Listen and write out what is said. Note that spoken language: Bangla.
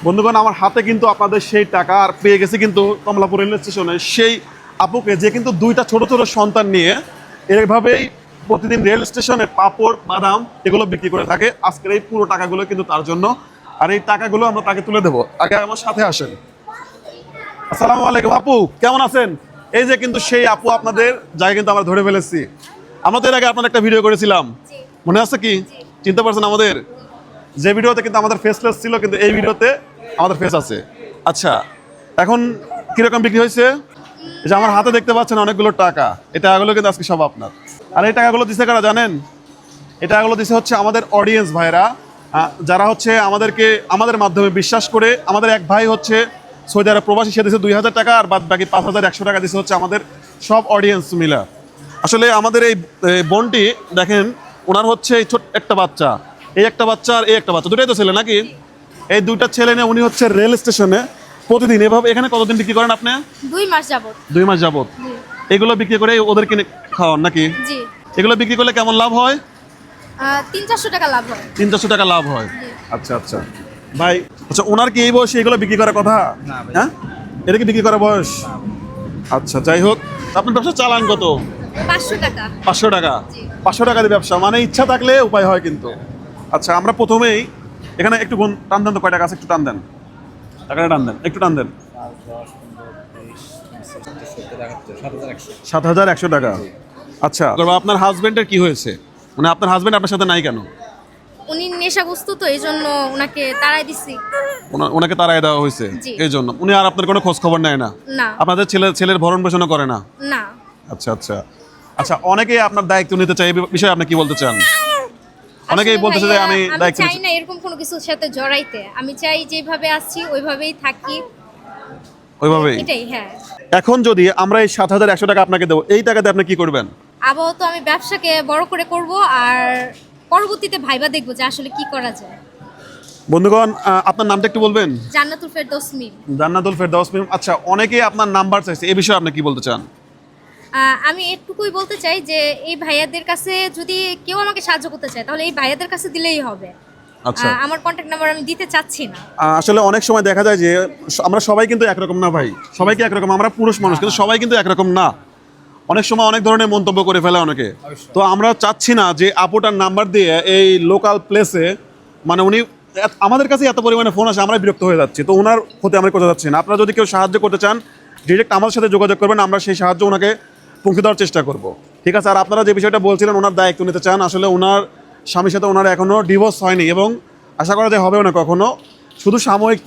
বন্ধুগণ, আমার হাতে কিন্তু আপনাদের সেই টাকা আর পেয়ে গেছি কিন্তু কমলাপুর রেল স্টেশনে সেই আপুকে, যে কিন্তু দুইটা ছোট ছোট সন্তান নিয়ে এইভাবেই প্রতিদিন রেল স্টেশনে পাপড় বাদাম এগুলো বিক্রি করে থাকে। আজকের এই পুরো টাকাগুলো কিন্তু তার জন্য, আর এই টাকাগুলো আমরা তাকে তুলে দেবো। আগে আমার সাথে আসেন। আসসালামু আলাইকুম আপু, কেমন আছেন? এই যে কিন্তু সেই আপু আপনাদের যাই কিন্তু আমরা ধরে ফেলেছি। আমরা তো এর আগে আপনার একটা ভিডিও করেছিলাম, মনে আছে কি? চিনতে পারছেন আমাদের? যে ভিডিওতে কিন্তু আমাদের ফেসলেস ছিল, কিন্তু এই ভিডিওতে আমাদের ফেস আছে। আচ্ছা, এখন কিরকম বিক্রি হয়েছে? এই যে আমার হাতে দেখতে পাচ্ছেন অনেকগুলো টাকা, এই টাকাগুলো কিন্তু আজকে সব আপনার। আর এই টাকাগুলো দিছে কারা জানেন? এই টাকাগুলো দিছে হচ্ছে আমাদের অডিয়েন্স ভাইরা, যারা হচ্ছে আমাদেরকে আমাদের মাধ্যমে বিশ্বাস করে। আমাদের এক ভাই হচ্ছে সৌদি আরব প্রবাসী, সে দিয়েছে 2000 টাকা, আর বাদ বাকি 5100 টাকা দিছে হচ্ছে আমাদের সব অডিয়েন্স মিলা। আসলে আমাদের এই বোনটি দেখেন, ওনার হচ্ছে এই ছোট্ট একটা বাচ্চা, এই একটা বাচ্চা আর এই একটা বাচ্চা, দুটাই তো ছেলে নাকি? এই দুইটা ছেলে নিয়ে উনি হচ্ছে রেল স্টেশনে প্রতিদিন এভাবে। এখানে কতদিন বিক্রি করেন আপনি? 2 মাস যাবত। 2 মাস যাবত এগুলো বিক্রি করে ওদের কিনে খাওয়ান নাকি? জি। এগুলো বিক্রি করলে কেমন লাভ হয়? 300-400 টাকা লাভ হয়। 300 টাকা লাভ হয়। জি। আচ্ছা আচ্ছা ভাই, আচ্ছা ওনার কি এই বয়সে এগুলো বিক্রি করার কথা? হ্যাঁ, এটা কি বিক্রি করার বয়স? আচ্ছা, যাই হোক, আপনার ব্যবসা চালান কত? 500 টাকা। 500 টাকা। জি। 500 টাকা দিয়ে ব্যবসা, মানে ইচ্ছা থাকলে উপায় হয় কিন্তু। আচ্ছা, আমরা প্রথমেই এখানে একটু টান দেন তো, কয় টাকা আছে একটু টান দেন, টাকাটা টান দেন, একটু টান দেন। 7100 টাকা। আচ্ছা, আপনার হাজবেন্ডের কি হয়েছে? মানে আপনার হাজবেন্ড আপনার সাথে নাই কেন? উনি নেশাগ্রস্ত, তো এই জন্য ওনাকে তাড়াই দিছি। ওনাকে তাড়াই দেওয়া হয়েছে, জি। এই জন্য। উনি আর আপনার কোনো খোঁজ খবর নেয় না? না। আপনাদের ছেলের ভরণ পোষণও করে না? না। আচ্ছা আচ্ছা আচ্ছা, অনেকেই আপনার দায়িত্ব নিতে চাই, এই বিষয়ে আপনি কি বলতে চান? অনেকেই আসলে বলতেছে যে ভাইয়া, আমি দায়িত্ব চাই নিচ্ছি। না এরকম কোনো কিছুর সাথে জড়াইতে। আমি চাই যেভাবে আসছি ওইভাবেই থাকি, ওইভাবেই। এটাই। হ্যাঁ, এখন যদি আমরা এই 7100 টাকা আপনাকে দেবো, এই টাকাতে আপনি কি করবেন? আপাতত আমি ব্যবসাকে বড় করে করব, আর পরবর্তীতে ভাইবা দেখবো যে আসলে কি করা যায়। বন্ধুগণ, আপনার নামটা একটু বলবেন? জান্নাতুল ফেরদৌস মিম। জান্নাতুল ফেরদৌস মিম। আচ্ছা, অনেকেই আপনার নাম্বার চাইছে, এই বিষয়ে আপনি কি বলতে চান? আমি এটুকুই বলতে চাই যে এই ভাইয়াদের কাছে যদি কেউ আমাকে সাহায্য করতে চায় তাহলে এই ভাইয়াদের কাছে দিলেই হবে। আচ্ছা, আমার কন্ট্যাক্ট নাম্বার আমি দিতে চাচ্ছি না। আসলে অনেক সময় দেখা যায় যে আমরা সবাই কিন্তু একরকম না ভাই, সবাইকে একরকম, আমরা পুরুষ মানুষ কিন্তু সবাই কিন্তু একরকম না। অনেক সময় অনেক ধরনের মন্তব্য করে ফেলে অনেকে। তো আমরা চাচ্ছি না যে আপুটার নাম্বার দিয়ে এই লোকাল প্লেসে, মানে উনি আমাদের কাছে এত পরিমাণে ফোন আসে, আমরা বিরক্ত হয়ে যাচ্ছি। তো ওনার হতে আমরা করতে যাচ্ছি না। আপনারা যদি কেউ সাহায্য করতে চান, ডিরেক্ট আমাদের সাথে যোগাযোগ করবেন, আমরা সেই সাহায্য ওনাকে পৌঁছে দেওয়ার চেষ্টা করব। ঠিক আছে? আর আপনারা যে বিষয়টা বলছিলেন ওনার দায়িত্ব নিতে চান, আসলে ওনার স্বামীর সাথে ওনার এখনও ডিভোর্স হয়নি এবং আশা করা যায় হবেও না কখনো, শুধু সাময়িক